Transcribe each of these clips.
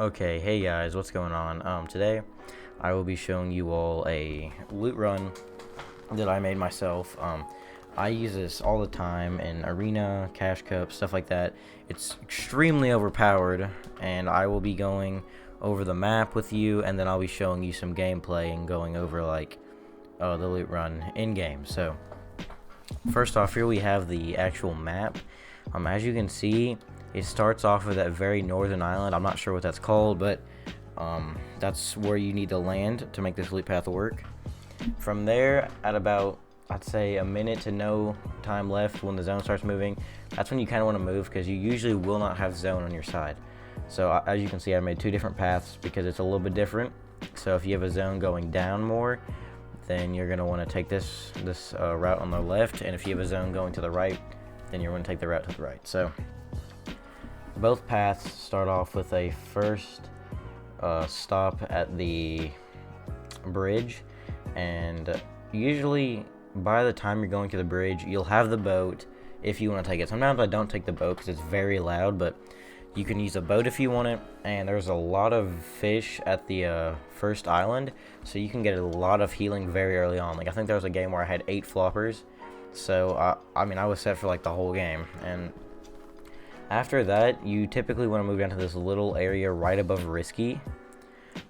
Okay, hey guys, what's going on? Today I will be showing you all a loot run that I made myself. I use this all the time in arena, cash cup, stuff like that. It's extremely overpowered, and I will be going over the map with you, and then I'll be showing you some gameplay and going over like the loot run in game. So first off, here we have the actual map. As you can see, it starts off with that very northern island. I'm not sure what that's called, but that's where you need to land to make this loot path work. From there, at about, I'd say, a minute to no time left when the zone starts moving, that's when you kind of want to move, because you usually will not have zone on your side. So as you can see, I made two different paths because it's a little bit different. So if you have a zone going down more, then you're going to want to take this route on the left, and if you have a zone going to the right, then you're going to take the route to the right. So both paths start off with a first stop at the bridge, and usually by the time you're going to the bridge, you'll have the boat if you want to take it. Sometimes I don't take the boat because it's very loud, but you can use a boat if you want it. And there's a lot of fish at the first island, so you can get a lot of healing very early on. Like, I think there was a game where I had 8 floppers, so I mean, I was set for like the whole game. And after that, you typically want to move down to this little area right above Risky.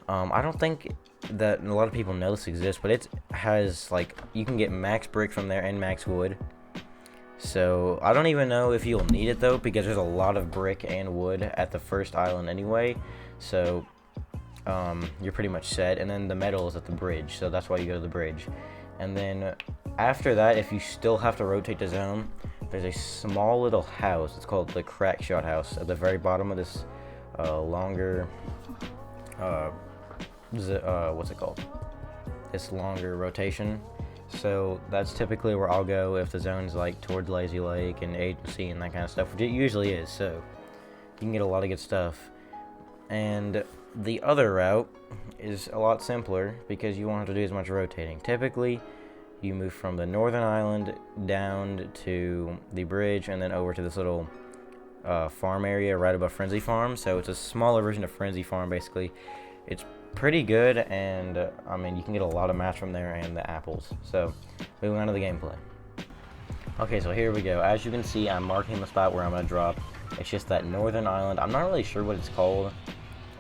I don't think that a lot of people know this exists, but it has, like, you can get max brick from there and max wood. So I don't even know if you'll need it though, because there's a lot of brick and wood at the first island anyway. So you're pretty much set. And then the metal is at the bridge, so that's why you go to the bridge. And then after that, if you still have to rotate the zone, there's a small little house. It's called the crack shot house at the very bottom of this longer what's it called? This longer rotation. So that's typically where I'll go if the zone's like towards Lazy Lake and Agency and that kind of stuff, which it usually is. So you can get a lot of good stuff. And the other route is a lot simpler because you won't have to do as much rotating. Typically, you move from the northern island down to the bridge and then over to this little farm area right above Frenzy Farm. So it's a smaller version of Frenzy Farm, basically. It's pretty good, and I mean, you can get a lot of mats from there and the apples. So moving on to the gameplay. Okay, so here we go. As you can see, I'm marking the spot where I'm going to drop. It's just that northern island. I'm not really sure what it's called.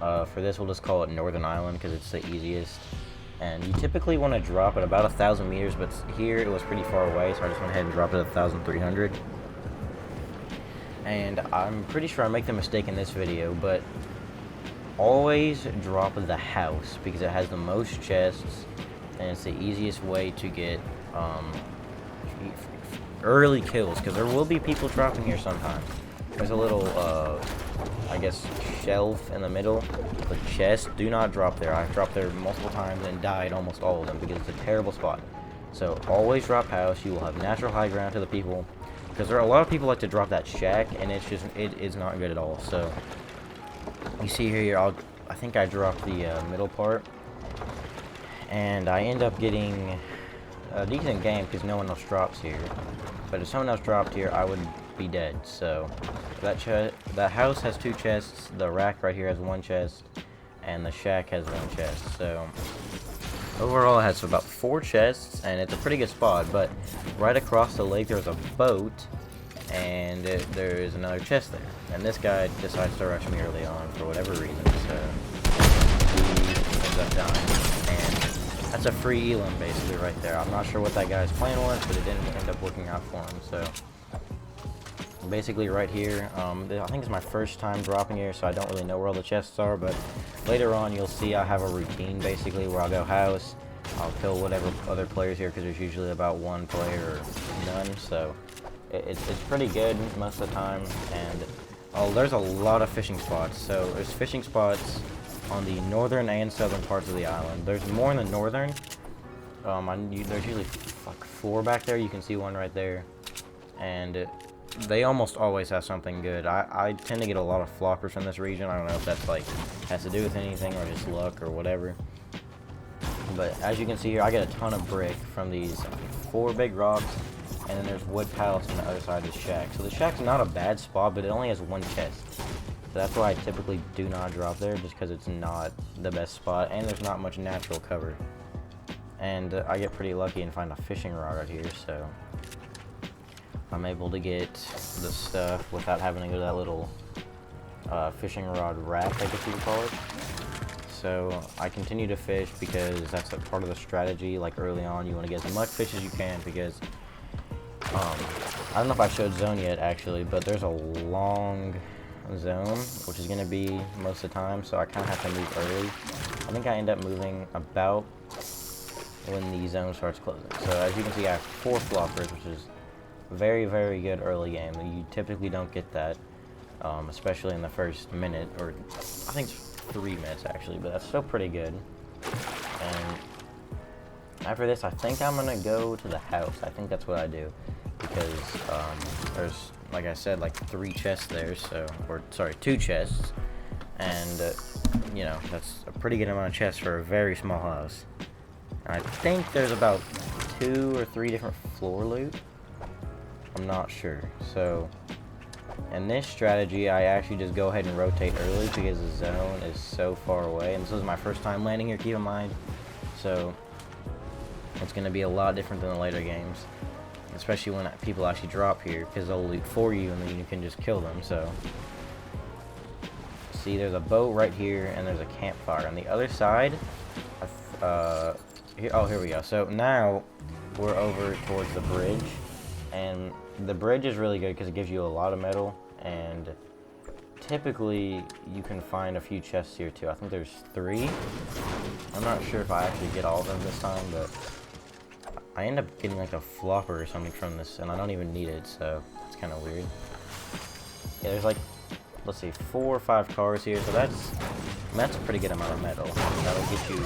For this, we'll just call it Northern Island because it's the easiest. And you typically want to drop at about 1,000 meters, but here it was pretty far away, so I just went ahead and dropped it at 1,300. And I'm pretty sure I make the mistake in this video, but always drop the house because it has the most chests, and it's the easiest way to get early kills, because there will be people dropping here sometimes. There's a little, I guess, shelf in the middle. The chest, do not drop there. I've dropped there multiple times and died almost all of them because it's a terrible spot. So always drop house. You will have natural high ground to the people, because there are a lot of people like to drop that shack, and it is not good at all. So you see here, I think I dropped the middle part, and I end up getting a decent game because no one else drops here. But if someone else dropped here, I would be dead. So that house has 2 chests, the rack right here has 1 chest, and the shack has 1 chest. So overall it has about 4 chests, and it's a pretty good spot. But right across the lake there's a boat, and there is another chest there. And this guy decides to rush me early on for whatever reason, so he ends up dying. And that's a free elim basically right there. I'm not sure what that guy's plan was, but it didn't end up working out for him. So basically right here, I think it's my first time dropping here, so I don't really know where all the chests are, but later on you'll see I have a routine basically where I'll go house, I'll kill whatever other players here, because there's usually about 1 player or none. So it's pretty good most of the time. And there's a lot of fishing spots. So there's fishing spots on the northern and southern parts of the island. There's more in the northern. There's usually like 4 back there. You can see 1 right there, and they almost always have something good. I tend to get a lot of floppers from this region. I don't know if that's like has to do with anything or just luck or whatever. But as you can see here, I get a ton of brick from these 4 big rocks, and then there's wood pallets on the other side of the shack. So the shack's not a bad spot, but it only has 1 chest. That's why I typically do not drop there, just because it's not the best spot, and there's not much natural cover. And I get pretty lucky and find a fishing rod right here, so I'm able to get the stuff without having to go to that little fishing rod raft, I guess you would call it. So I continue to fish because that's a part of the strategy. Like early on, you want to get as much fish as you can because I don't know if I showed zone yet actually, but there's a long zone, which is going to be most of the time, so I kind of have to move early. I think I end up moving about when the zone starts closing. So as you can see, I have 4 floppers, which is very, very good early game. You typically don't get that, especially in the first minute, or I think it's 3 minutes actually, but that's still pretty good. And after this, I think I'm going to go to the house. I think that's what I do. Because there's, like I said, like 3 chests there, so, or sorry, 2 chests, and you know, that's a pretty good amount of chests for a very small house. And I think there's about 2 or 3 different floor loot. I'm not sure. So in this strategy, I actually just go ahead and rotate early because the zone is so far away, and this is my first time landing here, keep in mind, so it's going to be a lot different than the later games. Especially when people actually drop here, because they'll loot for you and then you can just kill them. So, see, there's a boat right here and there's a campfire on the other side. Here we go. So now we're over towards the bridge, and the bridge is really good because it gives you a lot of metal, and typically you can find a few chests here too. I think there's 3. I'm not sure if I actually get all of them this time, but I end up getting like a flopper or something from this, and I don't even need it, so it's kind of weird. Yeah, there's like, let's see, 4 or 5 cars here, so that's a pretty good amount of metal. That'll get you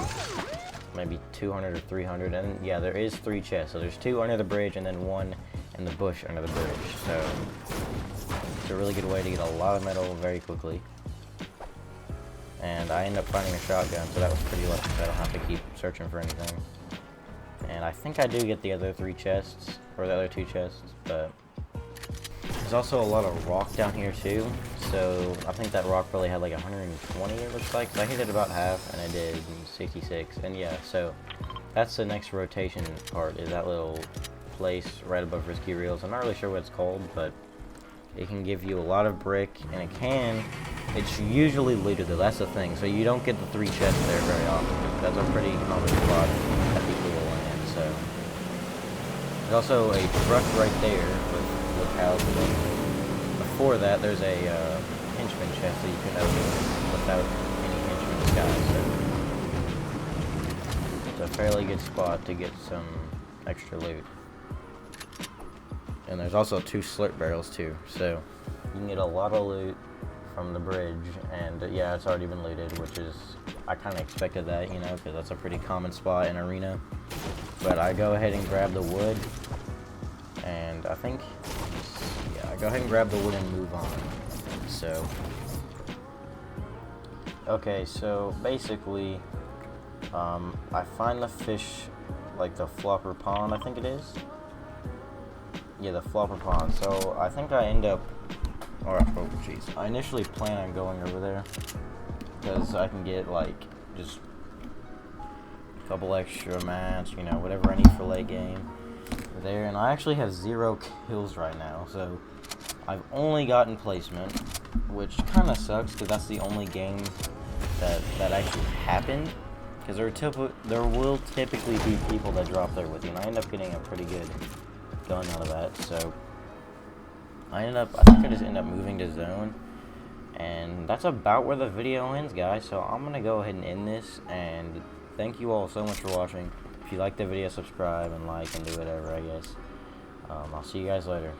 maybe 200 or 300, and yeah, there is 3 chests. So there's 2 under the bridge, and then 1 in the bush under the bridge. So it's a really good way to get a lot of metal very quickly. And I end up finding a shotgun, so that was pretty lucky. I don't have to keep searching for anything. And I think I do get the other 3 chests, or the other 2 chests, but there's also a lot of rock down here too. So I think that rock probably had like 120, it looks like. So I hit it about half, and I did 66. And yeah, so that's the next rotation part, is that little place right above Risky Reels. I'm not really sure what it's called, but it can give you a lot of brick, and it's usually looted though, that's the thing. So you don't get the 3 chests there very often. That's a pretty common spot that people will land. So there's also a truck right there with houses. Before that, there's a henchman chest that you can open without any henchman's guys. So it's a fairly good spot to get some extra loot. And there's also 2 slurp barrels too, so you can get a lot of loot from the bridge. And yeah, it's already been looted, which is, I kind of expected that, you know, because that's a pretty common spot in arena. But I go ahead and grab the wood, and I think, yeah, I go ahead and grab the wood and move on. So, okay, so basically, I find the fish, like the flopper pond, I think it is. Yeah, the flopper pond. So I think I end up, or oh jeez, I initially plan on going over there because I can get like just a couple extra mats, you know, whatever I need for late game there. And I actually have 0 kills right now, so I've only gotten placement, which kind of sucks because that's the only game that actually happened. Because there will typically be people that drop there with you, and I end up getting a pretty good gun out of that. So I think I just end up moving to zone, and that's about where the video ends, guys. So I'm gonna go ahead and end this, and thank you all so much for watching. If you like the video, subscribe and like and do whatever, I guess. I'll see you guys later.